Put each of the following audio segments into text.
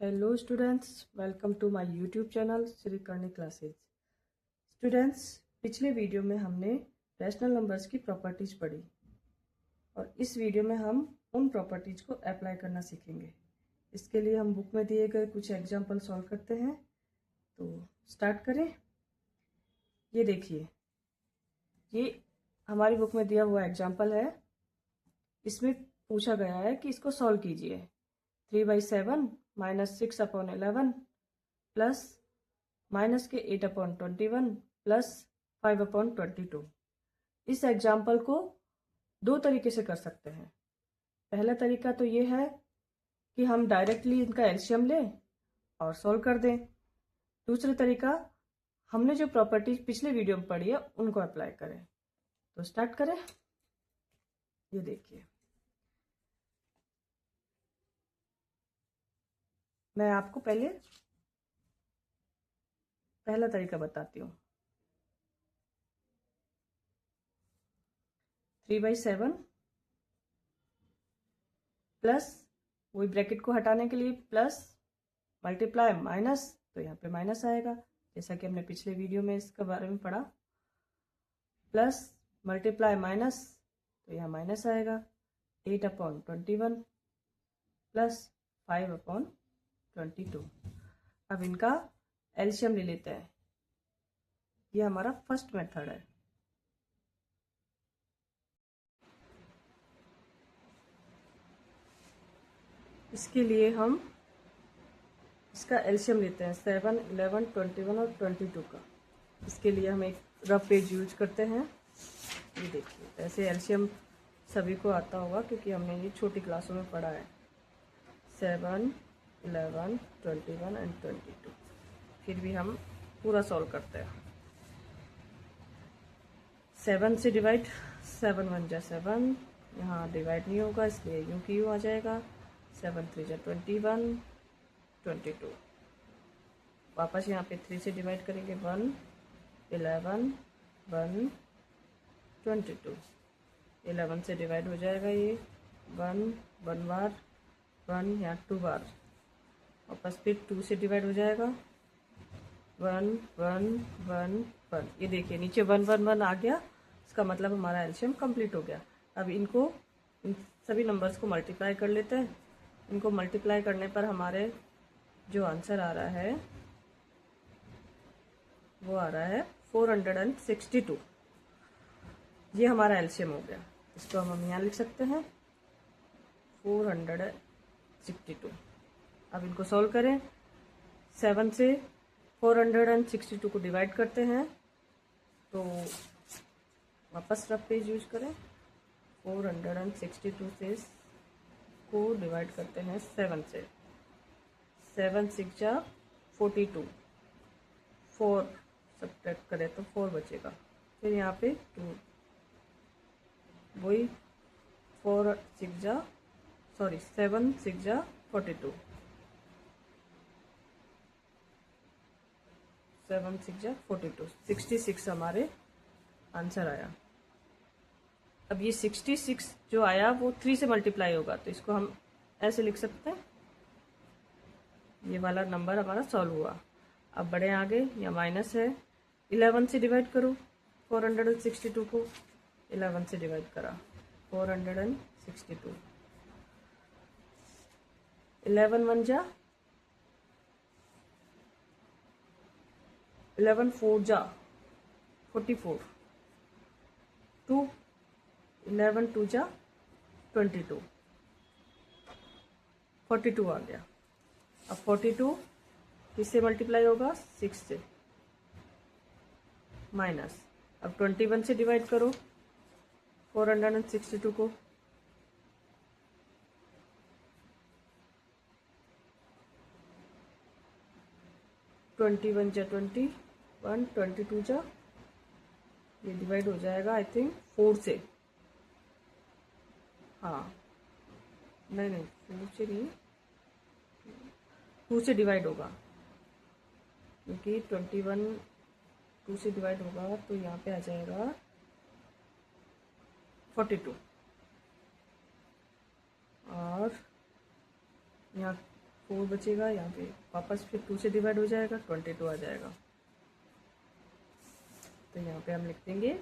Hello students, welcome to my YouTube channel Shri Karni classes. Students, पिछले video में हमने rational numbers की प्रॉपर्टीज पढ़ी और इस वीडियो में हम उन प्रॉपर्टीज को अप्लाई करना सीखेंगे। इसके लिए हम बुक में दिए गए कुछ एग्जाम्पल सॉल्व करते हैं। तो स्टार्ट करें। ये देखिए, ये हमारी बुक में दिया हुआ एग्जाम्पल है। इसमें पूछा गया है कि इसको सॉल्व कीजिए। 3/7 माइनस 6/11 प्लस माइनस के 8/21 प्लस 5/22। इस एग्जाम्पल को दो तरीके से कर सकते हैं। पहला तरीका तो ये है कि हम डायरेक्टली इनका एलसीएम लें और सॉल्व कर दें। दूसरा तरीका, हमने जो प्रॉपर्टीज पिछले वीडियो में पढ़ी है उनको अप्लाई करें। तो स्टार्ट करें। ये देखिए, मैं आपको पहला तरीका बताती हूँ। 3/7 प्लस, वही ब्रैकेट को हटाने के लिए प्लस, मल्टीप्लाई माइनस, तो यहाँ पे माइनस आएगा जैसा कि हमने पिछले वीडियो में इसके बारे में पढ़ा। प्लस मल्टीप्लाई माइनस, तो यहाँ माइनस आएगा। 8/21 प्लस 5/22। अब इनका एलसीएम ले लेते हैं। ये हमारा फर्स्ट मेथड है। इसके लिए हम इसका एलसीएम लेते हैं 7, 11, 21 और 22 का। इसके लिए हम एक रफ पेज यूज करते हैं। ये देखिए, ऐसे एलसीएम सभी को आता होगा क्योंकि हमने ये छोटी क्लासों में पढ़ा है। 7, 11, 21 एंड 22। फिर भी हम पूरा सॉल्व करते हैं। 7 से डिवाइड, 7 1 जा 7, यहाँ डिवाइड नहीं होगा इसलिए यूँ की यूँ आ जाएगा। 7 3 जा 21, 22। वापस यहाँ पे 3 से डिवाइड करेंगे 1, 11, 1, 22। 11 से डिवाइड हो जाएगा ये 1 1 बार, 1 यहाँ 2 बार। वापस फिर 2 से डिवाइड हो जाएगा 1 1 1 1। ये देखिए, नीचे 1 1 1 आ गया। इसका मतलब हमारा एलसीएम कंप्लीट हो गया। अब इन सभी नंबर्स को मल्टीप्लाई कर लेते हैं। इनको मल्टीप्लाई करने पर हमारे जो आंसर आ रहा है वो आ रहा है 462। ये हमारा एलसीएम हो गया। इसको हम यहाँ लिख सकते हैं 462। अब इनको सॉल्व करें। 7 से 462 को डिवाइड करते हैं तो वापस रफ पेज यूज करें। 462 से को डिवाइड करते हैं 7 से। 7 6 जा 42, 4 सब्ट्रैक्ट करें तो 4 बचेगा। फिर यहाँ पे 2, वही 7 6 जा 42, 7 6 जा 42, 66 हमारे आंसर आया। अब ये 66 जो आया वो 3 से मल्टीप्लाई होगा, तो इसको हम ऐसे लिख सकते हैं। ये वाला नंबर हमारा सॉल्व हुआ। अब बड़े आगे, या माइनस है। 11 से डिवाइड करो 462 को। 11 से डिवाइड करा 462। 11 1 जा 11 4 जा 44, 2 11 2 जा 22, 42 आ गया। अब 42 किससे मल्टीप्लाई होगा? 6 से। माइनस, अब 21 से डिवाइड करो 462 को। 21 जा 21, 22 जा, ये डिवाइड हो जाएगा आई थिंक 4 से। हाँ, नहीं 4 से नहीं, 2 से डिवाइड होगा क्योंकि 21 2 से डिवाइड होगा तो यहाँ पे आ जाएगा 42 और यहाँ 4 बचेगा, यहाँ पे वापस फिर 2 से डिवाइड हो जाएगा, 22 आ जाएगा। तो यहाँ पे हम लिख देंगे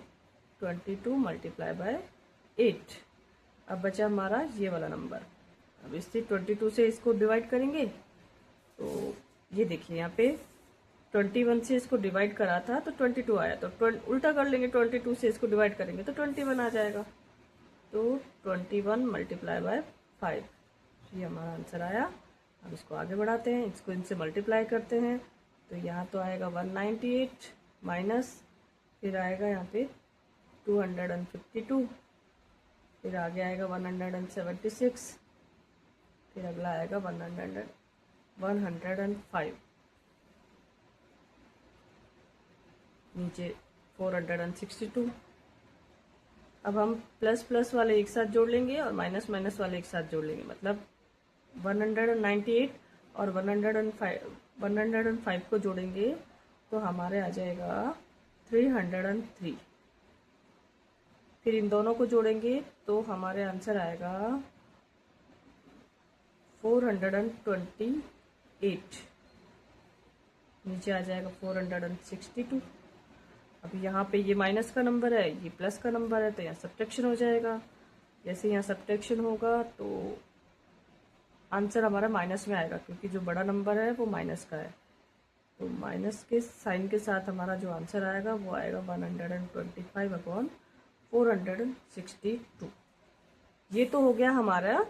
22 मल्टीप्लाई बाय 8। अब बचा हमारा ये वाला नंबर। अब इससे 22 से इसको डिवाइड करेंगे तो ये देखिए यहाँ पे 21 से इसको डिवाइड करा था तो 22 आया, तो उल्टा कर लेंगे, 22 से इसको डिवाइड करेंगे तो 21 आ जाएगा। तो 21 मल्टीप्लाई बाय 5, ये हमारा आंसर आया। अब इसको आगे बढ़ाते हैं, इसको इनसे मल्टीप्लाई करते हैं तो यहाँ तो आएगा 198 माइनस, फिर आएगा यहाँ पे 252, फिर आगे आएगा 176, फिर अगला आएगा 105, नीचे 462। अब हम प्लस प्लस वाले एक साथ जोड़ लेंगे और माइनस माइनस वाले एक साथ जोड़ लेंगे, मतलब 198 और 105 को जोड़ेंगे तो हमारे आ जाएगा 303। फिर इन दोनों को जोड़ेंगे तो हमारे आंसर आएगा 428, नीचे आ जाएगा 462। अब यहाँ पे ये माइनस का नंबर है, ये प्लस का नंबर है, तो यहाँ सब्ट्रैक्शन हो जाएगा। जैसे यहाँ सब्ट्रैक्शन होगा तो आंसर हमारा माइनस में आएगा, क्योंकि जो बड़ा नंबर है वो माइनस का है। तो माइनस के साइन के साथ हमारा जो आंसर आएगा वो आएगा 125/462। ये तो हो गया हमारा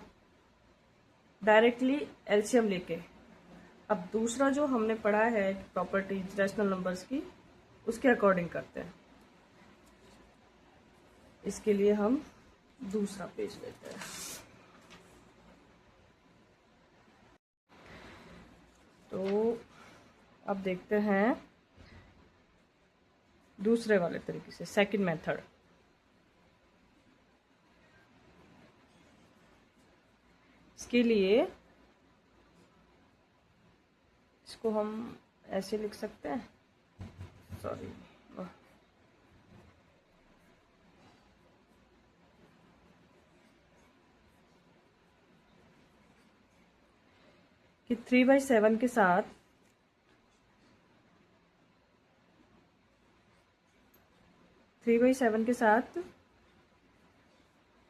डायरेक्टली एलसीएम लेके। अब दूसरा जो हमने पढ़ा है प्रॉपर्टीज रैशनल नंबर्स की, उसके अकॉर्डिंग करते हैं। इसके लिए हम दूसरा पेज लेते हैं। तो अब देखते हैं दूसरे वाले तरीके से, सेकंड मेथड। इसके लिए इसको हम ऐसे लिख सकते हैं, सॉरी, कि 3/7 के साथ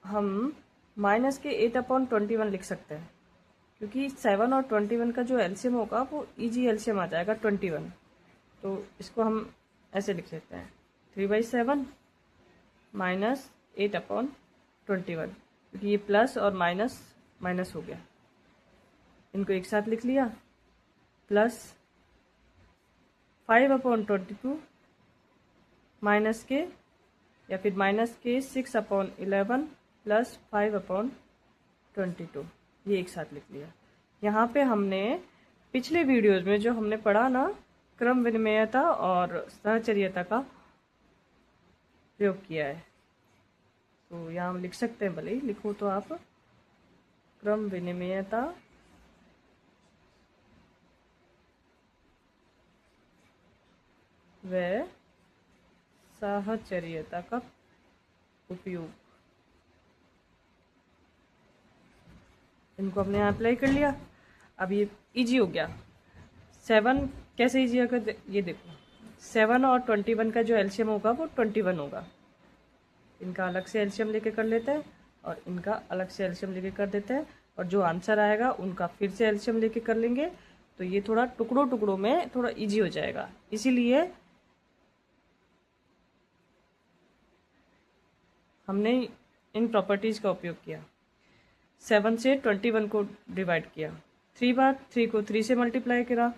हम माइनस के 8/21 लिख सकते हैं, क्योंकि 7 और 21 का जो एलसीएम होगा वो इजी एलसीएम आ जाएगा 21। तो इसको हम ऐसे लिख सकते हैं 3/7 माइनस 8/21, क्योंकि ये प्लस और माइनस माइनस हो गया, इनको एक साथ लिख लिया, प्लस 5/22 माइनस के या फिर माइनस के 6/11 प्लस 5/22, ये एक साथ लिख लिया। यहाँ पे हमने पिछले वीडियोज में जो हमने पढ़ा ना, क्रम विनिमेयता और सहचर्यता का प्रयोग किया है, तो यहाँ हम लिख सकते हैं, भले ही लिखो तो आप, क्रम विनिमेयता व साहचर्यता का उपयोग, इनको हमने यहाँ अप्लाई कर लिया। अब ये इजी हो गया। 7 कैसे इजी होगा, ये देखो, 7 और 21 का जो एलसीएम होगा वो 21 होगा। इनका अलग से एलसीएम लेके कर लेते हैं और इनका अलग से एलसीएम लेके कर देते हैं, और जो आंसर आएगा उनका फिर से एलसीएम लेके कर लेंगे। तो ये थोड़ा टुकड़ों टुकड़ों में थोड़ा इजी हो जाएगा, इसीलिए हमने इन प्रॉपर्टीज का उपयोग किया। 7 से 21 को डिवाइड किया, 3 बार 3 को 3 से मल्टीप्लाई करा,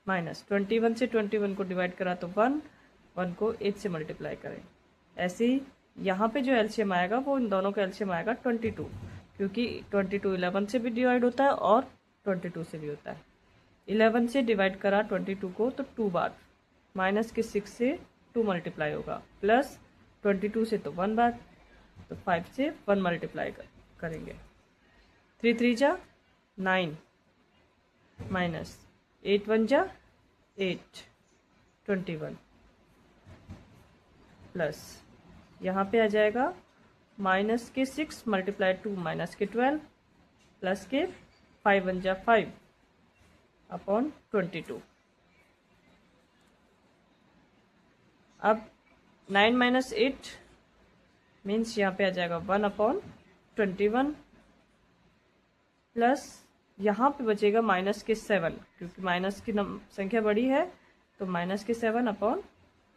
माइनस 21 से 21 को डिवाइड करा तो 1 को 8 से मल्टीप्लाई करें। ऐसे ही यहाँ पे जो एलसीएम आएगा वो इन दोनों का एलसीएम आएगा 22, क्योंकि 22 11 से भी डिवाइड होता है और 22 से भी होता है। 11 से डिवाइड करा 22 को तो 2 बार, माइनस के 6 से 2 मल्टीप्लाई होगा, प्लस 22 से तो 1 बार, तो 5 से 1 मल्टीप्लाई करेंगे। 3 3 जा 9, माइनस 8 1 जा 8, 21, प्लस यहाँ पे आ जाएगा माइनस के 6 मल्टीप्लाई 2 माइनस के 12 प्लस के 5 1 जा 5 अपॉन 22। अब 9 माइनस 8 मीन्स यहाँ पे आ जाएगा 1 अपॉन 21 प्लस यहाँ पे बचेगा माइनस के 7, क्योंकि माइनस की संख्या बड़ी है तो माइनस के 7 अपॉन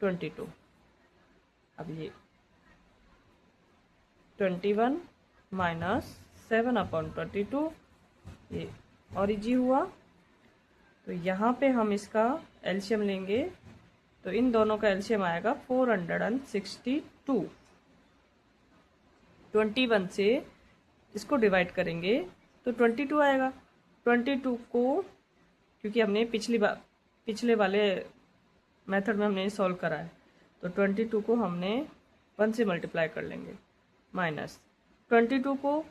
22। अब ये 21 माइनस 7 अपॉन 22 ये और इजी हुआ। तो यहाँ पे हम इसका एलसीएम लेंगे तो इन दोनों का एलसीएम आएगा 462। 21 से इसको डिवाइड करेंगे तो 22 आएगा। 22 को क्योंकि हमने पिछले वाले मेथड में हमने सॉल्व करा है तो 22 को हमने 1 से मल्टीप्लाई कर लेंगे, माइनस 22 को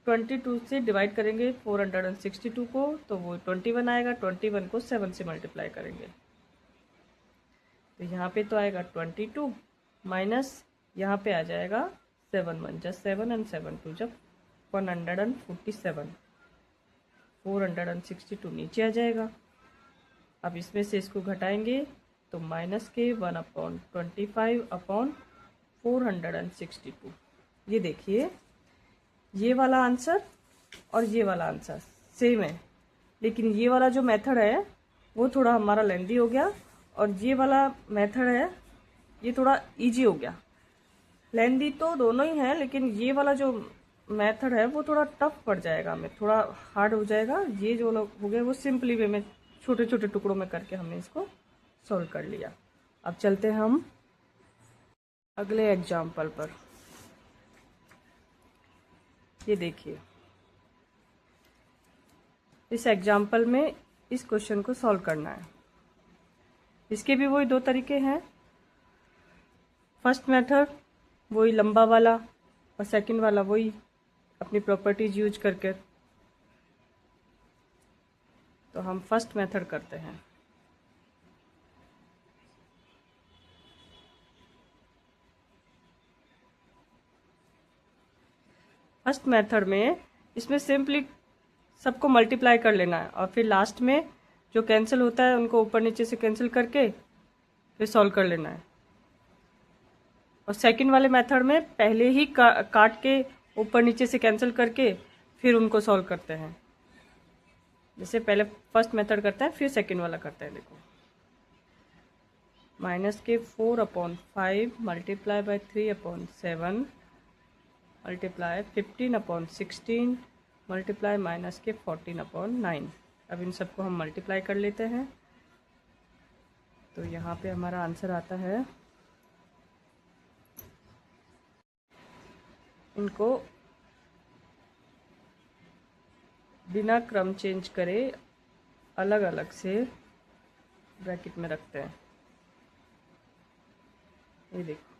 22 से डिवाइड करेंगे 462 को तो वो 21 आएगा। 21 को 7 से मल्टीप्लाई करेंगे तो यहाँ पे तो आएगा 22 माइनस यहाँ पे आ जाएगा 7 1 जा 7 एंड 7 2 जब 147। 462 नीचे आ जाएगा। अब इसमें से इसको घटाएंगे तो माइनस के 1 अपॉन 25 अपॉन 462। ये देखिए ये वाला आंसर और ये वाला आंसर सेम है, लेकिन ये वाला जो मेथड है वो थोड़ा हमारा लेंदी हो गया और ये वाला मेथड है ये थोड़ा इजी हो गया। लेंदी तो दोनों ही है लेकिन ये वाला जो मेथड है वो थोड़ा टफ पड़ जाएगा, हमें थोड़ा हार्ड हो जाएगा। ये जो हो गया वो सिंपली वे में छोटे छोटे टुकड़ों में करके हमने इसको सॉल्व कर लिया। अब चलते हैं हम अगले एग्जाम्पल पर। ये देखिए इस एग्जाम्पल में इस क्वेश्चन को सॉल्व करना है। इसके भी वही दो तरीके हैं। फर्स्ट मेथड वही लंबा वाला और सेकंड वाला वही अपनी प्रॉपर्टीज यूज करके। तो हम फर्स्ट मेथड करते हैं। फर्स्ट मेथड में इसमें सिंपली सबको मल्टीप्लाई कर लेना है और फिर लास्ट में जो कैंसिल होता है उनको ऊपर नीचे से कैंसिल करके फिर सॉल्व कर लेना है। और सेकंड वाले मेथड में पहले ही काट के ऊपर नीचे से कैंसिल करके फिर उनको सॉल्व करते हैं। जैसे पहले फर्स्ट मेथड करते हैं फिर सेकंड वाला करते हैं। देखो माइनस के 4 upon 5 multiply by 3 upon 7 multiply 15 upon 16 multiply minus के 14 अपॉन 9। अब इन सबको हम मल्टीप्लाई कर लेते हैं तो यहाँ पे हमारा आंसर आता है, इनको बिना क्रम चेंज करे अलग अलग से ब्रैकेट में रखते हैं। ये देखो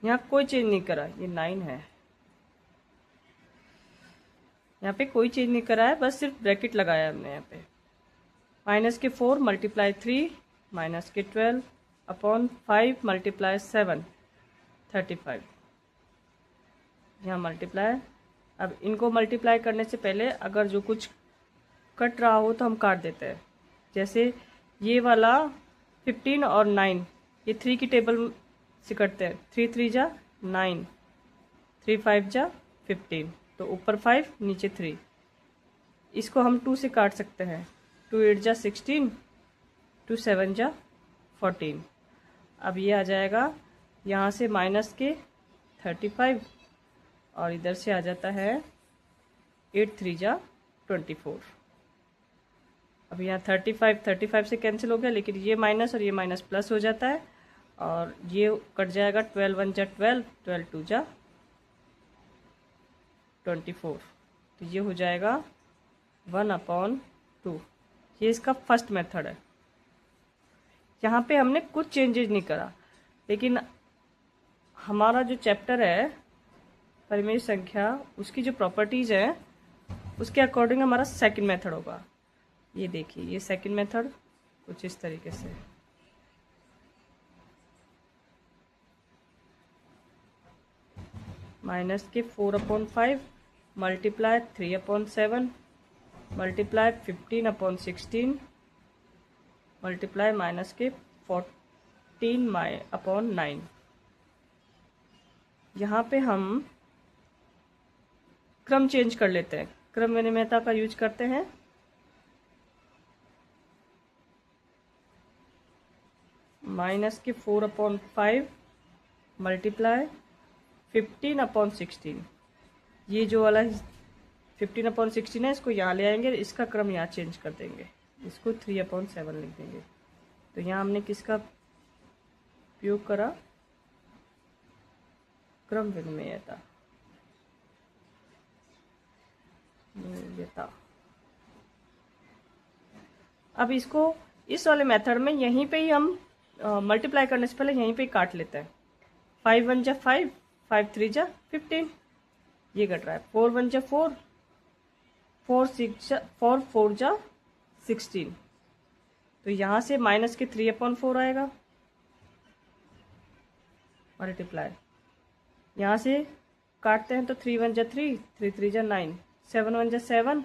यहाँ कोई चेंज नहीं करा, ये 9 है। यहाँ पे कोई चेंज नहीं करा है, बस सिर्फ ब्रैकेट लगाया हमने यहाँ पे। माइनस के 4 मल्टीप्लाई 3 माइनस के 12 अपॉन 5 मल्टीप्लाई 7 35। यहाँ मल्टीप्लाई। अब इनको मल्टीप्लाई करने से पहले अगर जो कुछ कट रहा हो तो हम काट देते हैं। जैसे ये वाला 15 और 9 ये 3 की टेबल से कटते हैं। 3 3 जा 9, 3 5 जा 15, तो ऊपर 5 नीचे 3। इसको हम 2 से काट सकते हैं। 2 8 जा 16, 2 7 जा 14। अब ये आ जाएगा यहाँ से माइनस के 35 और इधर से आ जाता है 8 3 जा 24। अब यहाँ 35 से कैंसिल हो गया, लेकिन ये माइनस और ये माइनस प्लस हो जाता है और ये कट जाएगा। 12 1 जा 12, 12 2 जा 24। तो ये हो जाएगा 1/2। ये इसका फर्स्ट मेथड है। यहाँ पे हमने कुछ चेंजेस नहीं करा, लेकिन हमारा जो चैप्टर है परिमेय संख्या उसकी जो प्रॉपर्टीज है उसके अकॉर्डिंग हमारा सेकंड मेथड होगा। ये देखिए ये सेकंड मेथड कुछ इस तरीके से। माइनस के 4/5 मल्टीप्लाई 3/7 मल्टीप्लाई 15/16 मल्टीप्लाई माइनस के 14/9। यहाँ पे हम क्रम चेंज कर लेते हैं, क्रम विनिमयता का यूज करते हैं। माइनस के 4/5 मल्टीप्लाई 15/16। ये जो वाला 15/16 है इसको यहाँ ले आएंगे, इसका क्रम यहाँ चेंज कर देंगे, इसको 3/7 लिख देंगे। तो यहाँ हमने किसका उपयोग करा? क्रम विनिमयता। अब इसको इस वाले मेथड में यहीं पे ही हम मल्टीप्लाई करने से पहले यहीं पे ही काट लेते हैं। 5 1 जा 5, 5 3 जा 15, ये कट रहा है। 4 1 जा 4, 4 4 जा 16। तो यहाँ से माइनस के 3/4 आएगा मल्टीप्लाई, यहाँ से काटते हैं तो 3 1 जा 3, 3 3 जा 9, 7 1 जा 7,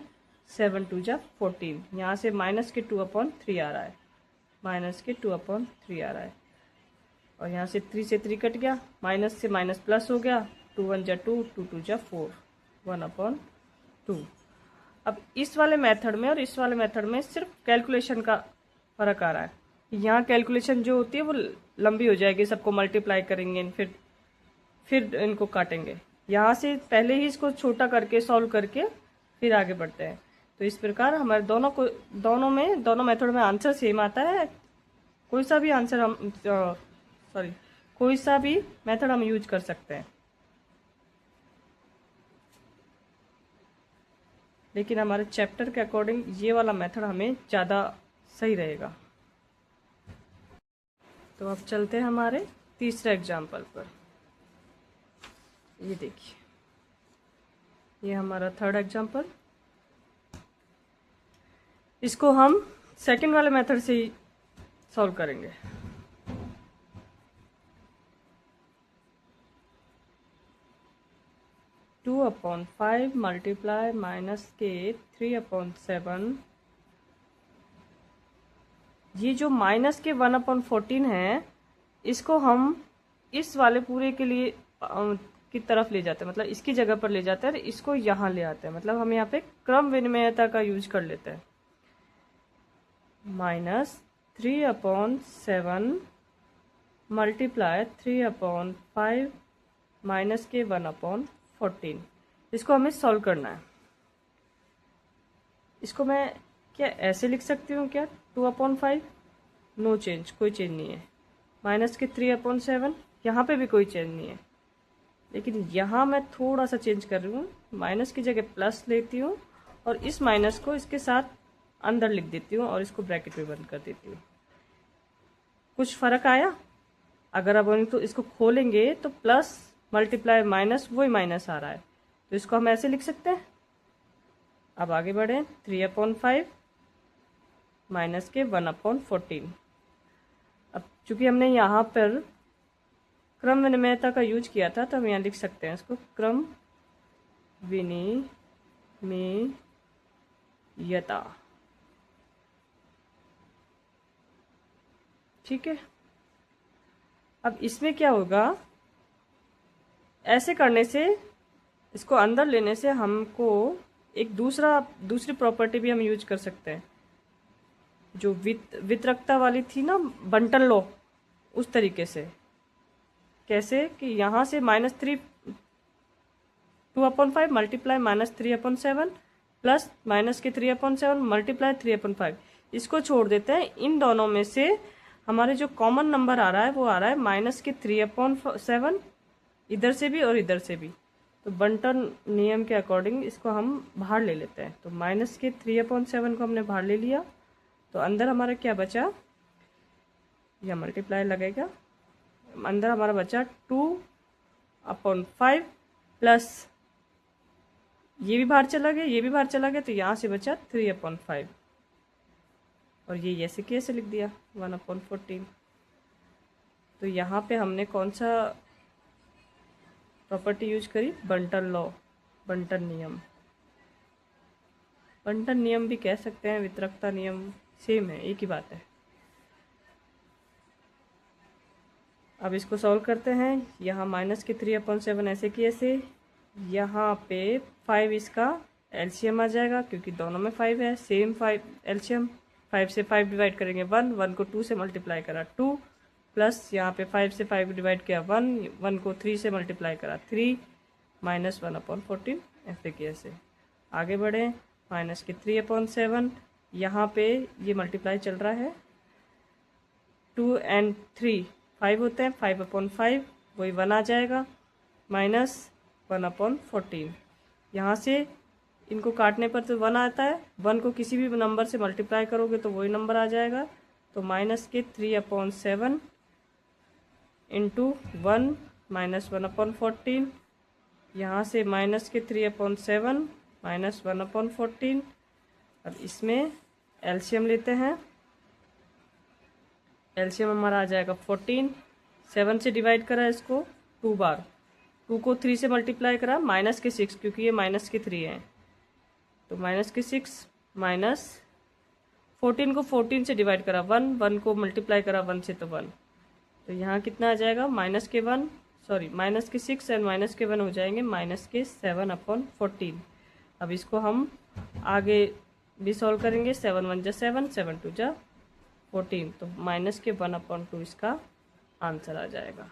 7 2 जा 14। यहाँ से माइनस के 2/3 आ रहा है, माइनस के 2/3 आ रहा है। और यहाँ से 3 से 3 कट गया, माइनस से माइनस प्लस हो गया, 2 1 जा 2, 2 2 जा 4, 1/2। अब इस वाले मेथड में और इस वाले मेथड में सिर्फ कैलकुलेशन का फर्क आ रहा है। यहाँ कैलकुलेशन जो होती है वो लंबी हो जाएगी, सबको मल्टीप्लाई करेंगे फिर इनको काटेंगे। यहाँ से पहले ही इसको छोटा करके सॉल्व करके फिर आगे बढ़ते हैं। तो इस प्रकार हमारे दोनों मेथड में आंसर सेम आता है। कोई सा भी मेथड हम यूज कर सकते हैं, लेकिन हमारे चैप्टर के अकॉर्डिंग ये वाला मेथड हमें ज़्यादा सही रहेगा। तो अब चलते हैं हमारे तीसरे एग्जाम्पल पर। ये देखिए, ये हमारा थर्ड एग्जाम्पल। इसको हम सेकंड वाले मेथड से ही सॉल्व करेंगे। टू अपॉन 5 मल्टीप्लाई माइनस के 3/7। ये जो माइनस के 1/14 है, इसको हम इस वाले पूरे के लिए की तरफ ले जाते हैं, मतलब इसकी जगह पर ले जाते हैं, इसको यहाँ ले आते हैं। मतलब हम यहाँ पे क्रम विनिमयता का यूज कर लेते हैं। माइनस 3/7 मल्टीप्लाई 3/5 माइनस के 1/14। इसको हमें सॉल्व करना है। इसको मैं क्या ऐसे लिख सकती हूँ क्या? 2/5, नो चेंज, कोई चेंज नहीं है। माइनस के 3/7, यहाँ पे भी कोई चेंज नहीं है, लेकिन यहाँ मैं थोड़ा सा चेंज कर रही हूँ। माइनस की जगह प्लस लेती हूँ और इस माइनस को इसके साथ अंदर लिख देती हूँ और इसको ब्रैकेट में बंद कर देती हूँ। कुछ फर्क आया? अगर अब तो इसको खोलेंगे तो प्लस मल्टीप्लाई माइनस वही माइनस आ रहा है, तो इसको हम ऐसे लिख सकते हैं। अब आगे बढ़े, 3/5 माइनस के 1/14। अब चूंकि हमने यहाँ पर क्रम विनिमयता का यूज किया था, तो हम यहाँ लिख सकते हैं इसको क्रम विनिमयता। ठीक है। अब इसमें क्या होगा, ऐसे करने से, इसको अंदर लेने से हमको एक दूसरी प्रॉपर्टी भी हम यूज कर सकते हैं, जो वितरकता वाली थी ना, बंटन लॉ, उस तरीके से। कैसे कि यहाँ से -2/5 मल्टीप्लाई -3/7 प्लस माइनस के 3/7 मल्टीप्लाई 3/5, इसको छोड़ देते हैं। इन दोनों में से हमारे जो कॉमन नंबर आ रहा है वो आ रहा है माइनस के 3/7, इधर से भी और इधर से भी। तो बंटन नियम के अकॉर्डिंग इसको हम बाहर ले लेते हैं। तो माइनस के 3/7 को हमने बाहर ले लिया, तो अंदर हमारा क्या बचा, या मल्टीप्लाई लगेगा, अंदर हमारा बचा 2/5 प्लस ये भी बाहर चला गया, ये भी बाहर चला गया, तो यहाँ से बचा 3/5 और ये ऐसे कैसे लिख दिया 1/14। तो यहाँ पे हमने कौन सा प्रॉपर्टी यूज करी बंटन लॉ, बंटन नियम। बंटन नियम भी कह सकते हैं, वितरकता नियम, सेम है, एक ही बात है। अब इसको सॉल्व करते हैं। यहाँ -3/7 ऐसे की ऐसे, यहाँ पे 5 इसका एलसीएम आ जाएगा क्योंकि दोनों में 5 है, सेम 5 एलसीएम। 5 से 5 डिवाइड करेंगे 1 को 2 से मल्टीप्लाई करा 2, प्लस यहाँ पे 5 से 5 डिवाइड किया 1 को 3 से मल्टीप्लाई करा 3, -1/14 ऐसे की ऐसे। आगे बढ़े, -3/7, यहाँ पे ये मल्टीप्लाई चल रहा है, 2 और 3 5 होते हैं, 5/5 वही 1 आ जाएगा, -1/14। यहाँ से इनको काटने पर तो 1 आता है, 1 को किसी भी नंबर से मल्टीप्लाई करोगे तो वही नंबर आ जाएगा। तो -3/7 इंटू 1 -1/14, यहाँ से -3/7 -1/14। अब इसमें एलसीएम लेते हैं, एलसीएम हमारा आ जाएगा 14। 7 से डिवाइड करा इसको 2 बार, 2 को 3 से मल्टीप्लाई करा -6 क्योंकि ये -3 है, तो -6 माइनस 14 को 14 से डिवाइड करा 1 को मल्टीप्लाई करा 1 से तो 1, तो यहाँ कितना आ जाएगा -6 और -1 हो जाएंगे -7/14। अब इसको हम आगे भी सॉल्व करेंगे, 7 1 जा 7, 7 2 जा 14, तो -1/2 इसका आंसर आ जाएगा।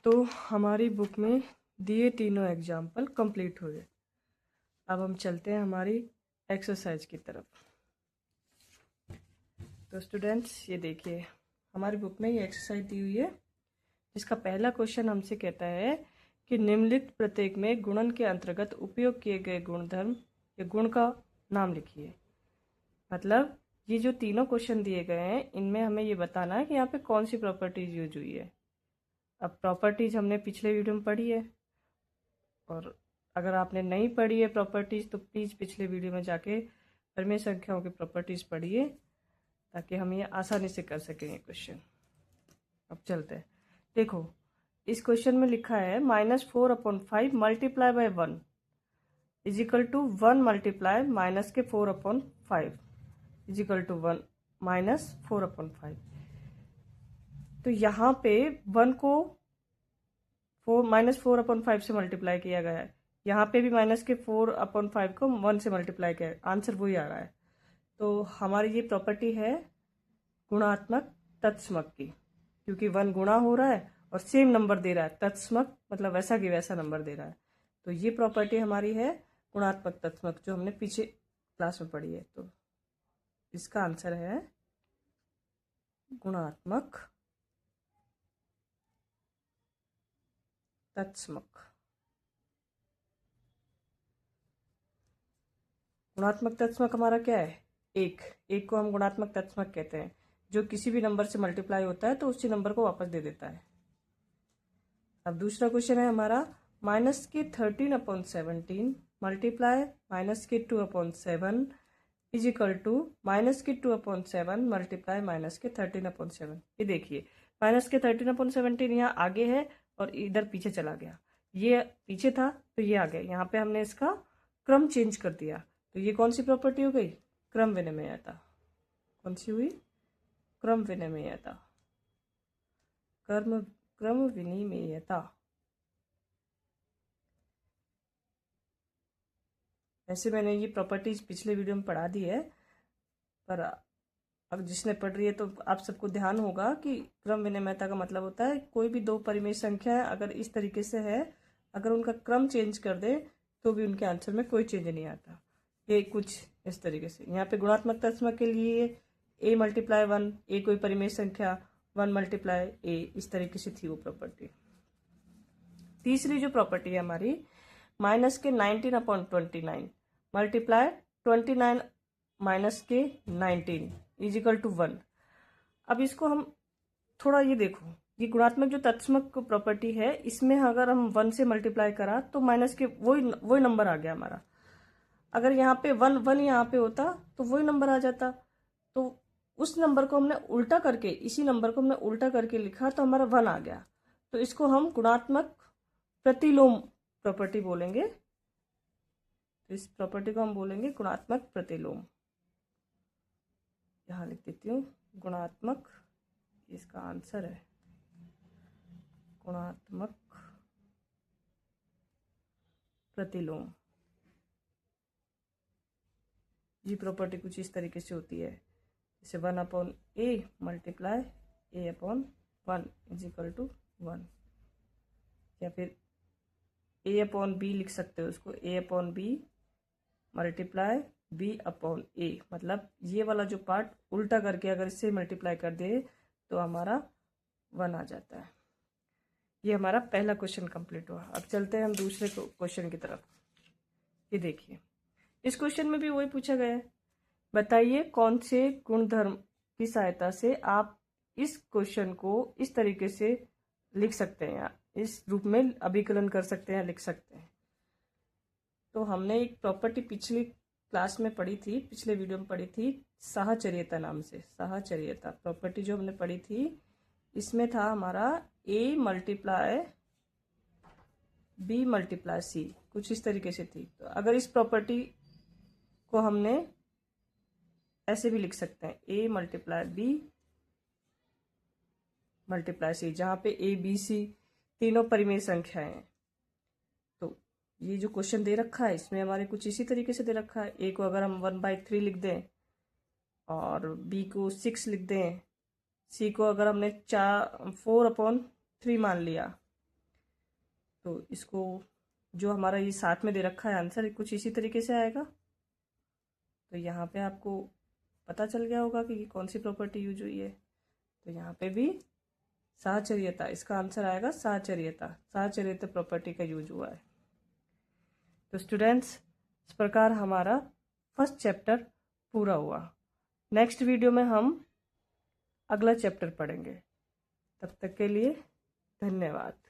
तो हमारी बुक में दिए तीनों एग्जाम्पल कंप्लीट हो गए। अब हम चलते हैं हमारी एक्सरसाइज की तरफ। तो स्टूडेंट्स ये देखिए, हमारी बुक में ये एक्सरसाइज दी हुई है, जिसका पहला क्वेश्चन हमसे कहता है कि निम्नलिखित प्रत्येक में गुणन के अंतर्गत उपयोग किए गए गुणधर्म या गुण का नाम लिखिए। मतलब ये जो तीनों क्वेश्चन दिए गए हैं, इनमें हमें ये बताना है कि यहाँ पे कौन सी प्रॉपर्टीज यूज हुई है। अब प्रॉपर्टीज हमने पिछले वीडियो में पढ़ी है, और अगर आपने नहीं पढ़ी है प्रॉपर्टीज तो प्लीज़ पिछले वीडियो में जाके परिमेय संख्याओं की प्रॉपर्टीज पढ़िए, ताकि हम ये आसानी से कर सकेंगे क्वेश्चन। अब चलते हैं, देखो इस क्वेश्चन में लिखा है -4/5 multiply by 1 is equal to 1 multiply -4/5 is equal to 1 -4/5। तो यहाँ पे 1 को -4/5 से मल्टीप्लाई किया गया है, यहाँ पे भी -4/5 को 1 से मल्टीप्लाई किया है, आंसर वही आ रहा है। तो हमारी ये प्रॉपर्टी है गुणात्मक तत्समक की, क्योंकि 1 गुणा हो रहा है और सेम नंबर दे रहा है, तत्समक मतलब वैसा कि वैसा नंबर दे रहा है। तो ये प्रॉपर्टी हमारी है गुणात्मक तत्समक, जो हमने पीछे क्लास में पढ़ी है। तो इसका आंसर है गुणात्मक तत्समक। गुणात्मक तत्समक हमारा क्या है, एक को हम गुणात्मक तत्समक कहते हैं, जो किसी भी नंबर से मल्टीप्लाई होता है तो उसी नंबर को वापस दे देता है। अब दूसरा क्वेश्चन है हमारा -13/17 multiply -2/7 is equal to -2/7 multiply -13/7। ये देखिए -13/17 यहाँ आगे है और इधर पीछे चला गया, ये पीछे था तो ये आ गया, यहाँ पे हमने इसका क्रम चेंज कर दिया। तो ये कौन सी प्रॉपर्टी हो गई, क्रम विनिमयता। कौन सी हुई, क्रम विनिमयता, क्रम विनिमयता। ऐसे मैंने ये प्रॉपर्टीज पिछले वीडियो में पढ़ा दी है, पर अब जिसने पढ़ रही है तो आप सबको ध्यान होगा कि क्रम विनिमयता का मतलब होता है कोई भी दो परिमेय संख्या है, अगर इस तरीके से है, अगर उनका क्रम चेंज कर दे तो भी उनके आंसर में कोई चेंज नहीं आता। ये कुछ इस तरीके से, यहाँ पे गुणात्मक तत्समक के लिए a मल्टीप्लाई 1, a कोई परिमेय संख्या 1 मल्टीप्लाई a, इस तरीके से थी वो प्रॉपर्टी। तीसरी जो प्रॉपर्टी है हमारी -19/29 मल्टीप्लाई 29 -19 इज इक्वल टू 1। अब इसको हम थोड़ा ये देखो, ये गुणात्मक जो तत्समक प्रॉपर्टी है, इसमें अगर हम 1 से मल्टीप्लाई करा तो माइनस के वही नंबर आ गया हमारा। अगर यहाँ पे 1 यहाँ पे होता तो वही नंबर आ जाता, तो उस नंबर को हमने उल्टा करके, इसी नंबर को हमने उल्टा करके लिखा तो हमारा 1 आ गया। तो इसको हम गुणात्मक प्रतिलोम प्रॉपर्टी बोलेंगे। तो इस प्रॉपर्टी को हम बोलेंगे गुणात्मक प्रतिलोम। यहाँ लिख देती हूँ गुणात्मक, इसका आंसर है गुणात्मक प्रतिलोम। ये प्रॉपर्टी कुछ इस तरीके से होती है, जैसे 1/a multiply a/1 is equal to 1, या फिर a/b लिख सकते हो उसको, a/b मल्टीप्लाई b/a। मतलब ये वाला जो पार्ट उल्टा करके अगर इससे मल्टीप्लाई कर दे तो हमारा 1 आ जाता है। ये हमारा पहला क्वेश्चन कंप्लीट हुआ। अब चलते हैं हम दूसरे क्वेश्चन की तरफ। ये देखिए, इस क्वेश्चन में भी वही पूछा गया है, बताइए कौन से गुणधर्म की सहायता से आप इस क्वेश्चन को इस तरीके से लिख सकते हैं, या इस रूप में अभिकलन कर सकते हैं, लिख सकते हैं। तो हमने एक प्रॉपर्टी पिछली क्लास में पढ़ी थी, पिछले वीडियो में पढ़ी थी, साहचर्यता नाम से। साहचर्यता प्रॉपर्टी जो हमने पढ़ी थी, इसमें था हमारा a multiply b multiply c, कुछ इस तरीके से थी। तो अगर इस प्रॉपर्टी को हमने ऐसे भी लिख सकते हैं, a multiply b multiply c, जहाँ पे a b c तीनों परिमेय संख्याएं हैं। तो ये जो क्वेश्चन दे रखा है इसमें हमारे कुछ इसी तरीके से दे रखा है। a को अगर हम 1/3 लिख दें और b को 6 लिख दें, c को अगर हमने 4/3 मान लिया, तो इसको जो हमारा ये साथ में दे रखा है आंसर कुछ इसी तरीके से आएगा। तो यहाँ पे आपको पता चल गया होगा कि कौन सी प्रॉपर्टी यूज हुई है। तो यहाँ पे भी साहचर्यता, इसका आंसर आएगा साहचर्यता। साहचर्यता प्रॉपर्टी का यूज हुआ है। तो स्टूडेंट्स, इस प्रकार हमारा फर्स्ट चैप्टर पूरा हुआ। नेक्स्ट वीडियो में हम अगला चैप्टर पढ़ेंगे। तब तक के लिए धन्यवाद।